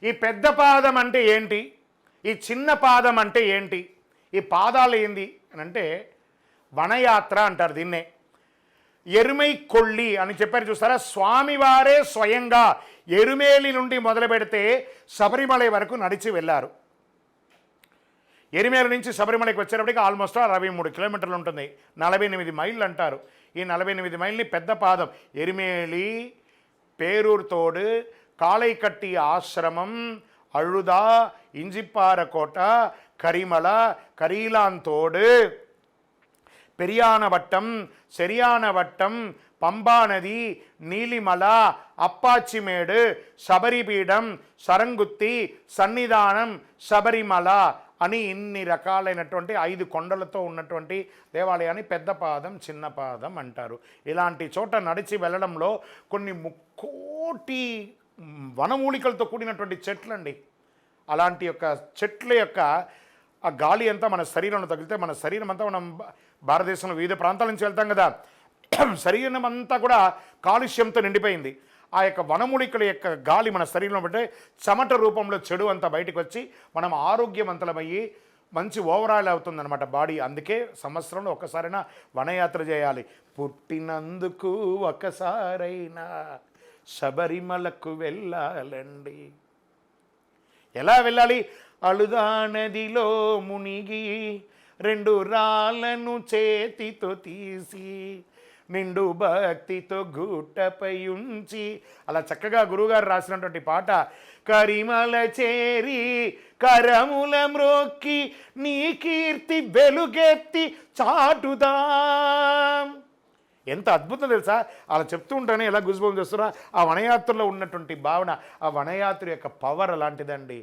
ఈ పెద్ద పాదం అంటే ఏంటి, ఈ చిన్న పాదం అంటే ఏంటి, ఈ పాదాలు ఏంది అని అంటే వనయాత్ర అంటారు దీన్నే. ఎరుమై కొళ్ళి అని చెప్పారు చూస్తారా, స్వామివారే స్వయంగా ఎరుమేలి నుండి మొదలు పెడితే శబరిమల వరకు నడిచి వెళ్ళారు. ఎరిమేల నుంచి శబరిమలకి వచ్చేటప్పటికి ఆల్మోస్ట్ 63 కిలోమీటర్లు ఉంటుంది, 48 మైళ్ళు అంటారు. ఈ 48 మైల్ని పెద్ద పాదం ఎరిమేలి, పేరూర్తోడు, కాళైకట్టి ఆశ్రమం, అழுదా, ఇంజిప్పారకోట, కరిమల, కరీలాంతోడు, పెరియానవట్టం, శరియానవట్టం, పంబా నది, నీలిమల, అప్పాచిమేడు, శబరిపీఠం, సరంగుత్తి, సన్నిధానం, శబరిమల అని ఇన్ని రకాలైనటువంటి 5 కొండలతో ఉన్నటువంటి దేవాలయాన్ని పెద్ద పాదం చిన్న పాదం అంటారు. ఇలాంటి చోట నడిచి వెళ్ళడంలో కొన్ని ముక్కోటి వనమూలికలతో కూడినటువంటి చెట్లండి. అలాంటి యొక్క చెట్ల యొక్క ఆ గాలి అంతా మన శరీరంలో తగిలితే మన శరీరం అంతా, మనం భారతదేశంలో వివిధ ప్రాంతాల నుంచి వెళ్తాం కదా, శరీరం అంతా కూడా కాలుష్యంతో నిండిపోయింది. ఆ యొక్క వనమూలికల యొక్క గాలి మన శరీరంలో పెట్టే చెమట రూపంలో చెడు అంతా బయటకు వచ్చి మనం ఆరోగ్యవంతులమయ్యి మంచి ఓవరాల్ అవుతుందన్నమాట బాడీ. అందుకే సంవత్సరంలో ఒక్కసారైనా వనయాత్ర చేయాలి. పుట్టినందుకు ఒకసారైనా శబరిమలకు వెళ్ళాలండి. ఎలా వెళ్ళాలి? అழுదా నదిలో మునిగి 2 రాళ్ళను చేతితో తీసి నిండు భక్తితో గుట్టపై ఉంచి, అలా చక్కగా గురువుగారు రాసినటువంటి పాట. కరిమల చేరి కరముల మ్రోక్కి నీ కీర్తి వెలుగెత్తి చాటుదాం. ఎంత అద్భుతం తెలుసా! అలా చెప్తూ ఉంటానే ఎలా గుజుబం చేస్తున్నా. ఆ వనయాత్రలో ఉన్నటువంటి భావన, ఆ వనయాత్ర యొక్క పవర్ అలాంటిదండి.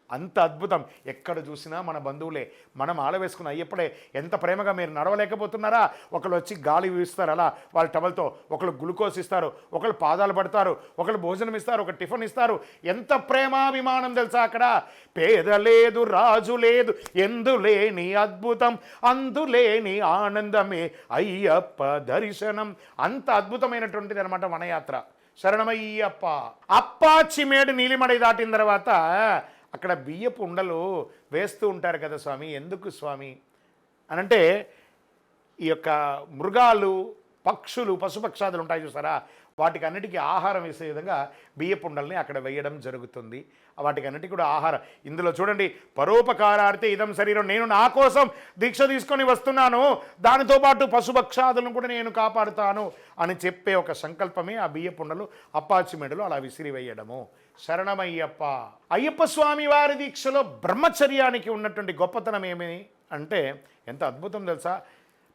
అంత అద్భుతం. ఎక్కడ చూసినా మన బంధువులే. మనం ఆలవేసుకున్న అయ్యప్పుడే ఎంత ప్రేమగా మీరు నడవలేకపోతున్నారా, ఒకళ్ళు వచ్చి గాలి వీస్తారు అలా వాళ్ళ టవల్తో, ఒకళ్ళు గ్లూకోజ్ ఇస్తారు, ఒకళ్ళు పాదాలు పడతారు, ఒకళ్ళు భోజనం ఇస్తారు, ఒక టిఫిన్ ఇస్తారు. ఎంత ప్రేమాభిమానం తెలుసా అక్కడ. పేద లేదు రాజు లేదు ఎందులేని అద్భుతం అందులేని ఆనందమే అయ్యప్ప దర్శనం. అంత అద్భుతమైనటువంటిది అనమాట వనయాత్ర. శరణమయ్యప్ప. అప్పాచిమేడు నీలిమడై దాటిన తర్వాత అక్కడ బియ్యపు ఉండలు వేస్తూ ఉంటారు కదా స్వామి. ఎందుకు స్వామి అనంటే ఈ యొక్క మృగాలు, పక్షులు, పశుపక్షాదులు ఉంటాయి చూసారా, వాటికి అన్నిటికీ ఆహారం వేసే విధంగా బియ్యపు ఉండల్ని అక్కడ వేయడం జరుగుతుంది. వాటికి అన్నిటికీ కూడా ఆహారం. ఇందులో చూడండి, పరోపకారార్థే ఇదం శరీరం, నేను నా కోసం దీక్ష తీసుకొని వస్తున్నాను, దానితో పాటు పశుపక్షాదులను కూడా నేను కాపాడుతాను అని చెప్పే ఒక సంకల్పమే ఆ బియ్యపు ఉండలు అప్పాచిమేడులో అలా విసిరివేయడము. శరణమయ్యప్ప. అయ్యప్ప స్వామి వారి దీక్షలో బ్రహ్మచర్యానికి ఉన్నటువంటి గొప్పతనం ఏమి అంటే ఎంత అద్భుతం తెలుసా.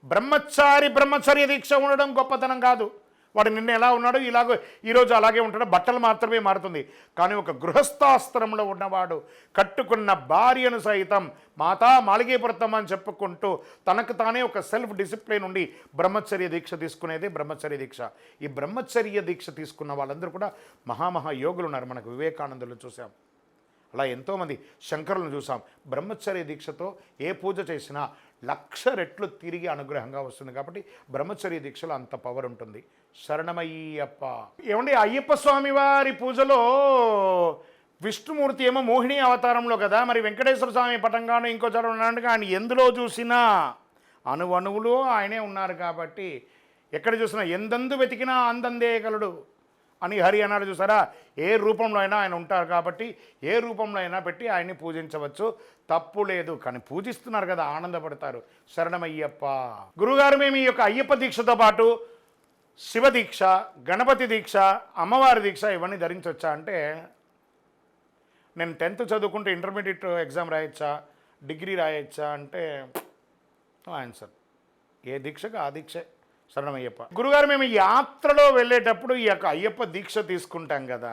బ్రహ్మచర్య దీక్ష ఉండడం గొప్పతనం కాదు. వాడు నిన్న ఎలా ఉన్నాడు ఇలాగో ఈరోజు అలాగే ఉంటాడు, బట్టలు మాత్రమే మారుతుంది. కానీ ఒక గృహస్థాశ్రమంలో ఉన్నవాడు కట్టుకున్న భార్యను సైతం మాతా మాళిగేపురతం అని చెప్పుకుంటూ తనకు తానే ఒక సెల్ఫ్ డిసిప్లిన్ ఉండి బ్రహ్మచర్య దీక్ష తీసుకునేది బ్రహ్మచర్య దీక్ష. ఈ బ్రహ్మచర్య దీక్ష తీసుకున్న వాళ్ళందరూ కూడా మహామహా యోగులు ఉన్నారు. మనకు వివేకానందులు చూసాం, అలా ఎంతోమంది శంకరులను చూసాం. బ్రహ్మచర్య దీక్షతో ఏ పూజ చేసినా 1,00,000 రెట్లు తిరిగి అనుగ్రహంగా వస్తుంది. కాబట్టి బ్రహ్మచర్య దీక్షలో అంత పవర్ ఉంటుంది. శరణమయ్యప్ప. ఏమండి, అయ్యప్ప స్వామి వారి పూజలో విష్ణుమూర్తి ఏమో మోహిని అవతారంలో కదా, మరి వెంకటేశ్వర స్వామి పటంగాను ఇంకో చోట ఉన్నాడు. ఆయన ఎందులో చూసినా అణువణువులో ఆయనే ఉన్నారు. కాబట్టి ఎక్కడ చూసినా ఎందందు వెతికినా అందందే కలడు అని హరి అన్నాడు చూసారా. ఏ రూపంలో అయినా ఆయన ఉంటారు కాబట్టి ఏ రూపంలో అయినా పెట్టి ఆయన్ని పూజించవచ్చు, తప్పు లేదు. కానీ పూజిస్తున్నారు కదా, ఆనందపడతారు. శరణమయ్యప్ప. గురుగారు, మేము ఈ యొక్క అయ్యప్ప దీక్షతో పాటు శివదీక్ష, గణపతి దీక్ష, అమ్మవారి దీక్ష ఇవన్నీ ధరించవచ్చా అంటే, నేను 10th చదువుకుంటే ఇంటర్మీడియట్ ఎగ్జామ్ రాయొచ్చా, డిగ్రీ రాయొచ్చా అంటే ఆన్సర్ ఏ దీక్షకు ఆ దీక్షే. శరణమయ్యప్ప. గురుగారు, మేము యాత్రలో వెళ్ళేటప్పుడు ఈ యొక్క అయ్యప్ప దీక్ష తీసుకుంటాం కదా,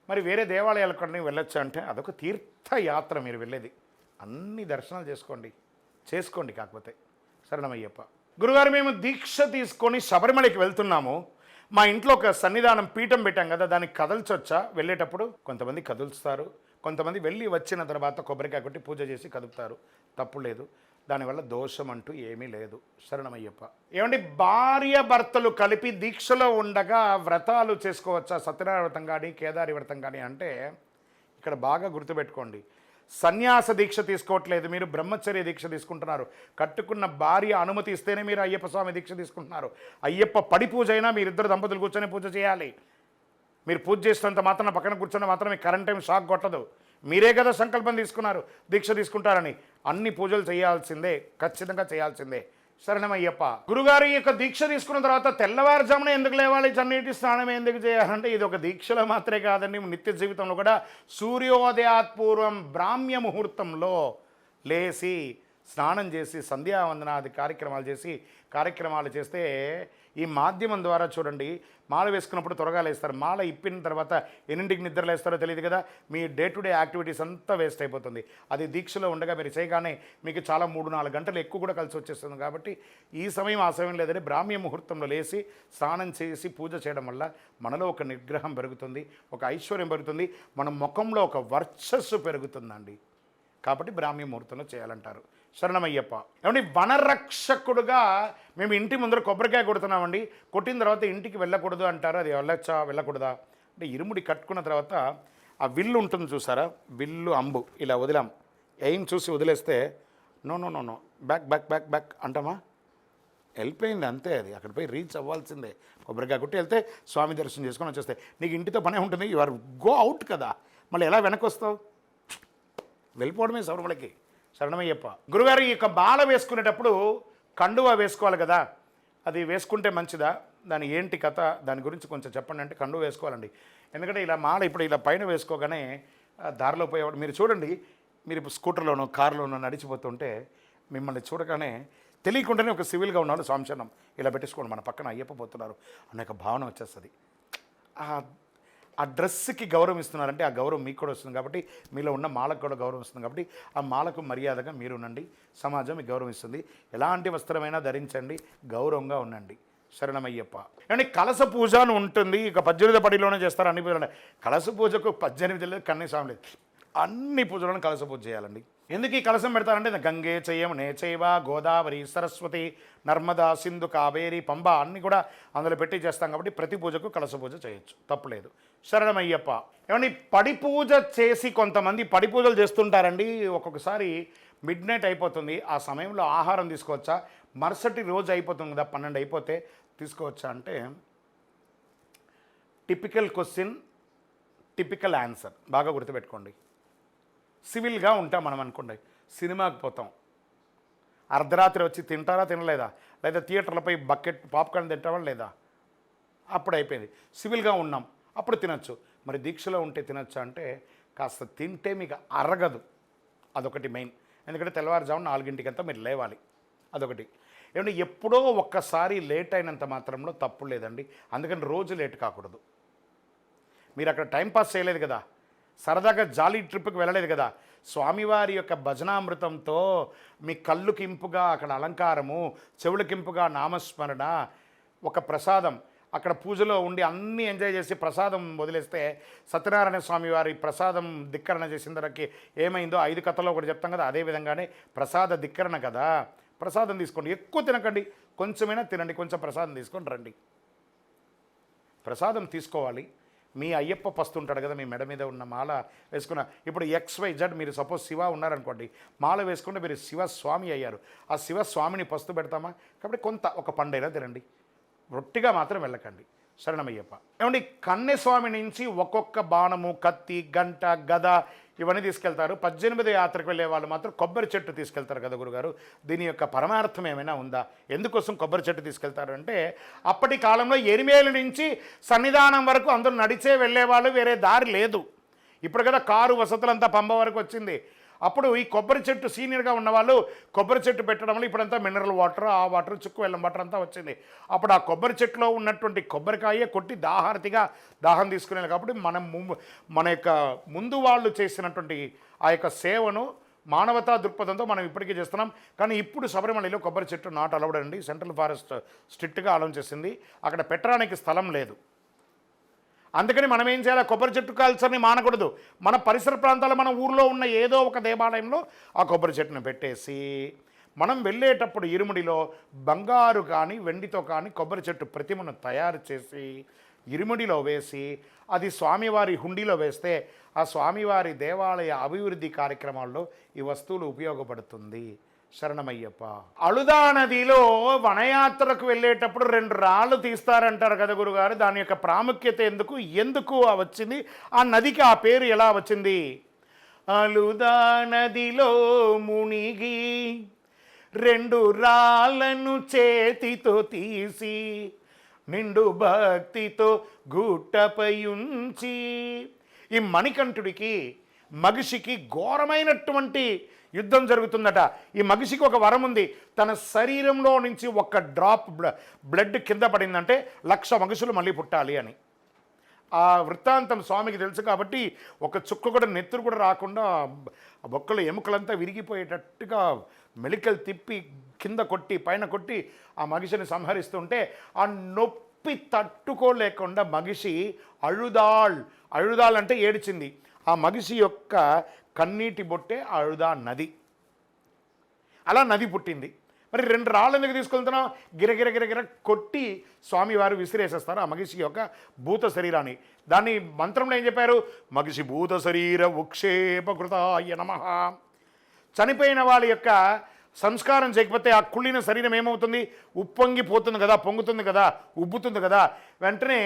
మరి వేరే దేవాలయాలకు కొన్ని వెళ్ళొచ్చు అంటే అదొక తీర్థయాత్ర. మీరు వెళ్ళేది అన్ని దర్శనాలు చేసుకోండి కాకపోతే. శరణమయ్యప్ప. గురుగారు, మేము దీక్ష తీసుకొని శబరిమలకి వెళ్తున్నాము. మా ఇంట్లో ఒక సన్నిధానం పీఠం పెట్టాం కదా, దానికి కదల్చొచ్చా వెళ్ళేటప్పుడు? కొంతమంది కదులుస్తారు, కొంతమంది వెళ్ళి వచ్చిన తర్వాత కొబ్బరికాయ కొట్టి పూజ చేసి కదుపుతారు, తప్పు లేదు. దానివల్ల దోషం అంటూ ఏమీ లేదు. శరణమయ్యప్ప. ఏమండి, భార్య భర్తలు కలిపి దీక్షలో ఉండగా వ్రతాలు చేసుకోవచ్చా? సత్యనారాయణ వ్రతం కానీ కేదారి వ్రతం కానీ అంటే ఇక్కడ బాగా గుర్తుపెట్టుకోండి. సన్యాస దీక్ష తీసుకోవట్లేదు, మీరు బ్రహ్మచర్య దీక్ష తీసుకుంటున్నారు. కట్టుకున్న భార్య అనుమతి ఇస్తేనే మీరు అయ్యప్ప స్వామి దీక్ష తీసుకుంటున్నారు. అయ్యప్ప పడి పూజ అయినా మీరిద్దరు దంపతులు కూర్చొని పూజ చేయాలి. మీరు పూజ చేసినంత మాత్రం పక్కన కూర్చొని మాత్రం మీ కరెంట్ టైం షాక్ కొట్టదు. మీరే కదా సంకల్పం తీసుకున్నారు దీక్ష తీసుకుంటారని. అన్ని పూజలు చేయాల్సిందే, ఖచ్చితంగా చేయాల్సిందే. శరణమయ్యప్ప. గురుగారు ఈ యొక్క దీక్ష తీసుకున్న తర్వాత తెల్లవారుజామున ఎందుకు లేవాలి, చన్నీటి స్నానం ఎందుకు చేయాలంటే ఇది ఒక దీక్షలో మాత్రమే కాదండి, నిత్య జీవితంలో కూడా సూర్యోదయాత్ పూర్వం బ్రాహ్మ్య ముహూర్తంలో లేచి స్నానం చేసి సంధ్యావందనాది కార్యక్రమాలు చేస్తే ఈ మాధ్యమం ద్వారా చూడండి, మాల వేసుకున్నప్పుడు త్వరగా లేస్తారు. మాల ఇప్పిన తర్వాత ఎన్నింటికి నిద్ర లేస్తారో తెలియదు కదా. మీ డే టు డే యాక్టివిటీస్ అంతా వేస్ట్ అయిపోతుంది. అది దీక్షలో ఉండగా మీరు చేయగానే మీకు చాలా 3-4 గంటలు ఎక్కువ కూడా కలిసి వచ్చేస్తుంది. కాబట్టి ఈ సమయం ఆ సమయం లేదని బ్రాహ్మ్య ముహూర్తంలో లేచి స్నానం చేసి పూజ చేయడం వల్ల మనలో ఒక నిగ్రహం పెరుగుతుంది, ఒక ఐశ్వర్యం పెరుగుతుంది, మన ముఖంలో ఒక వర్చస్సు పెరుగుతుందండి. కాబట్టి బ్రాహ్మ్య ముహూర్తంలో చేయాలంటారు. శరణమయ్యప్ప. ఏమండి, వనరక్షకుడుగా మేము ఇంటి ముందర కొబ్బరికాయ కొడుతున్నామండి, కొట్టిన తర్వాత ఇంటికి వెళ్ళకూడదు అంటారు. అది వెళ్ళచ్చా వెళ్ళకూడదా అంటే, ఇరుముడి కట్టుకున్న తర్వాత ఆ విల్లు ఉంటుంది చూసారా, విల్లు అంబు ఇలా వదిలాం, ఎయిమ్ చూసి వదిలేస్తే no no no no back back back back అంటామా? వెళ్ళిపోయింది అంతే. అది అక్కడ పోయి రీచ్ అవ్వాల్సిందే. కొబ్బరికాయ కొట్టి వెళ్తే స్వామి దర్శనం చేసుకొని వచ్చేస్తే నీకు ఇంటితో పనే ఉంటుంది. యు ఆర్ గో అవుట్ కదా, మళ్ళీ ఎలా వెనక్కి వస్తావు? వెళ్ళిపోవడమే శబరిమలకి. శరణమయ్యప్ప. గురుగారు, ఈ యొక్క మాల వేసుకునేటప్పుడు కండువా వేసుకోవాలి కదా, అది వేసుకుంటే మంచిదా? దాని ఏంటి కథ, దాని గురించి కొంచెం చెప్పండి అంటే కండువా వేసుకోవాలండి. ఎందుకంటే ఇలా మాల ఇప్పుడు ఇలా పైన వేసుకోగానే దారిలో పోయేవాడు మీరు చూడండి, మీరు స్కూటర్లోనో కారులోనో నడిచిపోతుంటే మిమ్మల్ని చూడగానే తెలియకుండానే ఒక సివిల్గా ఉన్నాడు స్వామిచరణం ఇలా పెట్టేసుకోండి, మన పక్కన అయ్యప్ప పోతున్నారు అనే ఒక భావన వచ్చేస్తుంది. ఆ డ్రెస్కి గౌరవం ఇస్తున్నారంటే ఆ గౌరవం మీకు కూడా వస్తుంది. కాబట్టి మీలో ఉన్న మాలకు కూడా గౌరవం వస్తుంది. కాబట్టి ఆ మాలకు మర్యాదగా మీరు ఉండండి, సమాజం మీకు గౌరవం ఇస్తుంది. ఎలాంటి వస్త్రమైనా ధరించండి, గౌరవంగా ఉండండి. శరణమయ్యప్ప. ఏమంటే కలస పూజ అని ఉంటుంది, ఇక 18 పడిలోనే చేస్తారు అన్ని పూజలు. కలస పూజకు 18 లేదు, కన్నీస్వామి లేదు, అన్ని పూజలను కలస పూజ చేయాలండి. ఎందుకు ఈ కలసం పెడతారంటే గంగే చయం నేచైవ గోదావరి సరస్వతి నర్మదా సింధు కావేరి పంబ అన్నీ కూడా అందులో పెట్టి చేస్తాం. కాబట్టి ప్రతి పూజకు కలస పూజ చేయొచ్చు, తప్పులేదు. శరణమయ్యప్ప. ఏమండి, పడి పూజ చేసి కొంతమంది పడి పూజలు చేస్తుంటారండి. ఒక్కొక్కసారి మిడ్ నైట్ అయిపోతుంది, ఆ సమయంలో ఆహారం తీసుకోవచ్చా? మరుసటి రోజు అయిపోతుంది కదా, 12 అయిపోతే తీసుకోవచ్చా అంటే టిపికల్ క్వశ్చన్, టిపికల్ ఆన్సర్. బాగా గుర్తుపెట్టుకోండి. సివిల్గా ఉంటాం మనం అనుకోండి, సినిమాకి పోతాం, అర్ధరాత్రి వచ్చి తింటారా తినలేదా, లేదా థియేటర్లపై బకెట్ పాప్కార్న్ తింటావా లేదా, అప్పుడు అయిపోయింది. సివిల్గా ఉన్నాం అప్పుడు తినచ్చు. మరి దీక్షలో ఉంటే తినచ్చా అంటే కాస్త తింటే మీకు అరగదు, అదొకటి మెయిన్. ఎందుకంటే తెల్లవారుజామున 4 మీరు లేవాలి, అదొకటి. ఏమంటే ఎప్పుడో ఒక్కసారి లేట్ అయినంత మాత్రంలో తప్పు లేదండి. అందుకని రోజు లేట్ కాకూడదు. మీరు అక్కడ టైంపాస్ చేయలేదు కదా, సరదాగా జాలీ ట్రిప్కి వెళ్ళలేదు కదా, స్వామివారి యొక్క భజనామృతంతో మీ కళ్ళుకింపుగా అక్కడ అలంకారము, చెవులకింపుగా నామస్మరణ, ఒక ప్రసాదం అక్కడ పూజలో ఉండి అన్నీ ఎంజాయ్ చేసి ప్రసాదం వదిలేస్తే సత్యనారాయణ స్వామి వారి ప్రసాదం ధిక్కరణ చేసిన ధరకి ఏమైందో 5 కథలో ఒకటి చెప్తాం కదా, అదేవిధంగానే ప్రసాద ధిక్కరణ కదా. ప్రసాదం తీసుకోండి, ఎక్కువ తినకండి, కొంచెమైనా తినండి, కొంచెం ప్రసాదం తీసుకొని రండి. ప్రసాదం తీసుకోవాలి. మీ అయ్యప్ప పస్తుంటాడు కదా, మీ మెడ మీద ఉన్న మాల వేసుకున్న, ఇప్పుడు XYZ మీరు సపోజ్ శివ ఉన్నారనుకోండి, మాల వేసుకుంటే మీరు శివస్వామి అయ్యారు. ఆ శివస్వామిని పస్తు పెడతామా? కాబట్టి కొంత ఒక పండైనా తినండి, రొట్టిగా మాత్రం వెళ్ళకండి. శరణమయ్యప్ప. ఏమండి, కన్నెస్వామి నుంచి ఒక్కొక్క బాణము, కత్తి, గంట, గద ఇవన్నీ తీసుకెళ్తారు. 18 యాత్రకు వెళ్ళే వాళ్ళు మాత్రం కొబ్బరి చెట్టు తీసుకెళ్తారు కదా గురుగారు, దీని యొక్క పరమార్థం ఏమైనా ఉందా? ఎందుకోసం కొబ్బరి చెట్టు తీసుకెళ్తారు అంటే, అప్పటి కాలంలో ఎరిమేలు నుంచి సన్నిధానం వరకు అందరూ నడిచే వెళ్ళేవాళ్ళు, వేరే దారి లేదు. ఇప్పుడు కదా కారు వసతులంతా పంబ వరకు వచ్చింది. అప్పుడు ఈ కొబ్బరి చెట్టు సీనియర్గా ఉన్నవాళ్ళు కొబ్బరి చెట్టు పెట్టడం వల్ల ఇప్పుడంతా మినరల్ వాటర్, ఆ వాటర్, చుక్కు వెళ్ళం వాటర్ అంతా వచ్చింది. అప్పుడు ఆ కొబ్బరి చెట్టులో ఉన్నటువంటి కొబ్బరికాయ కొట్టి దాహారతిగా దాహం తీసుకునేది. కాబట్టి మన యొక్క ముందు వాళ్ళు చేసినటువంటి ఆ యొక్క సేవను మానవతా దృక్పథంతో మనం ఇప్పటికీ చేస్తున్నాం. కానీ ఇప్పుడు శబరిమలలో కొబ్బరి చెట్టు నాట్ అలౌడ్ అండి. సెంట్రల్ ఫారెస్ట్ స్ట్రిక్ట్గా అలౌ చేసింది, అక్కడ పెట్టడానికి స్థలం లేదు. అందుకని మనం ఏం చేయాలి, కొబ్బరి చెట్టు కల్చర్ని మానకూడదు. మన పరిసర ప్రాంతాల్లో మన ఊర్లో ఉన్న ఏదో ఒక దేవాలయంలో ఆ కొబ్బరి చెట్టును పెట్టేసి మనం వెళ్ళేటప్పుడు ఇరుముడిలో బంగారు కానీ వెండితో కానీ కొబ్బరి చెట్టు ప్రతిమను తయారు చేసి ఇరుముడిలో వేసి అది స్వామివారి హుండీలో వేస్తే ఆ స్వామివారి దేవాలయ అభివృద్ధి కార్యక్రమాల్లో ఈ వస్తువులు ఉపయోగపడుతుంది. శరణమయ్యప్ప. అళుదా నదిలో వనయాత్రకు వెళ్ళేటప్పుడు 2 రాళ్ళు తీస్తారంటారు కదా గురుగారు, దాని యొక్క ప్రాముఖ్యత ఎందుకు వచ్చింది, ఆ నదికి ఆ పేరు ఎలా వచ్చింది? అళుదా నదిలో మునిగి 2 రాళ్ళను చేతితో తీసి నిండు భక్తితో గుట్టపై ఉంచి. ఈ మణికంఠుడికి మగిషికి ఘోరమైనటువంటి యుద్ధం జరుగుతుందట. ఈ మగిషికి ఒక వరం ఉంది, తన శరీరంలో నుంచి ఒక డ్రాప్ బ్లడ్ కింద పడిందంటే 1,00,000 మగిషులు మళ్ళీ పుట్టాలి అని. ఆ వృత్తాంతం స్వామికి తెలుసు కాబట్టి ఒక చుక్క కూడా నెత్తురు కూడా రాకుండా బొక్కలు ఎముకలంతా విరిగిపోయేటట్టుగా మెలికలు తిప్పి కింద కొట్టి పైన కొట్టి ఆ మగిషిని సంహరిస్తుంటే ఆ నొప్పి తట్టుకోలేకుండా మగిషి అഴുదాళ్ అంటే ఏడ్చింది. ఆ మగిషి యొక్క కన్నీటి బొట్టే అళుదా నది. అలా నది పుట్టింది. మరి 2 రాళ్ళు ఎందుకు తీసుకెళ్తున్నాం? గిరగిర కొట్టి స్వామివారు విసిరేసేస్తారు ఆ మగిషి యొక్క భూత శరీరాన్ని. దాన్ని మంత్రంలో ఏం చెప్పారు? మగిషి భూత శరీర ఉక్షేపకృతాయ నమః. చనిపోయిన వాళ్ళ యొక్క సంస్కారం చేయకపోతే ఆ కుళ్ళిన శరీరం ఏమవుతుంది? ఉప్పొంగిపోతుంది కదా, పొంగుతుంది కదా, ఉబ్బుతుంది కదా. వెంటనే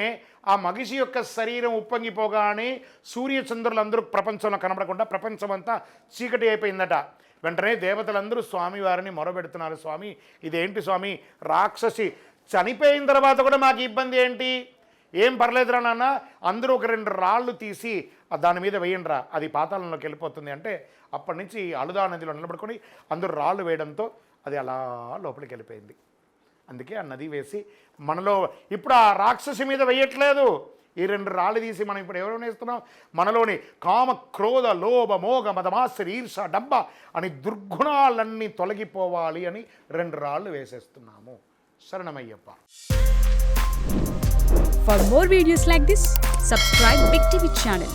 ఆ మగిషి యొక్క శరీరం ఉప్పొంగిపోగానే సూర్యచంద్రులందరూ ప్రపంచంలో కనబడకుండా ప్రపంచం అంతా చీకటి అయిపోయిందట. వెంటనే దేవతలందరూ స్వామివారిని మొరబెడుతున్నారు, స్వామి ఇదేంటి స్వామి, రాక్షసి చనిపోయిన తర్వాత కూడా మాకు ఇబ్బంది ఏంటి? ఏం పర్లేదురా నాన్న, అందరూ ఒక 2 రాళ్ళు తీసి దాని మీద వేయండిరా, అది పాతాళంలోకి వెళ్ళిపోతుంది అంటే అప్పటి నుంచి అళుదా నదిలో నిలబడుకొని అందరూ రాళ్ళు వేయడంతో అది అలా లోపలికి వెళ్ళిపోయింది. అందుకే ఆ నది వేసి మనలో ఇప్పుడు ఆ రాక్షసి మీద వేయట్లేదు, ఈ 2 రాళ్ళు తీసి మనం ఇప్పుడు ఎవరు వేస్తున్నాం? మనలోని కామ క్రోధ లోభ మోగ మదమాశ్చర్య ఈర్ష డబ్బ అని దుర్గుణాలన్నీ తొలగిపోవాలి అని 2 రాళ్ళు వేసేస్తున్నాము. శరణమయ్యప్ప. For more videos like this, subscribe Big TV channel.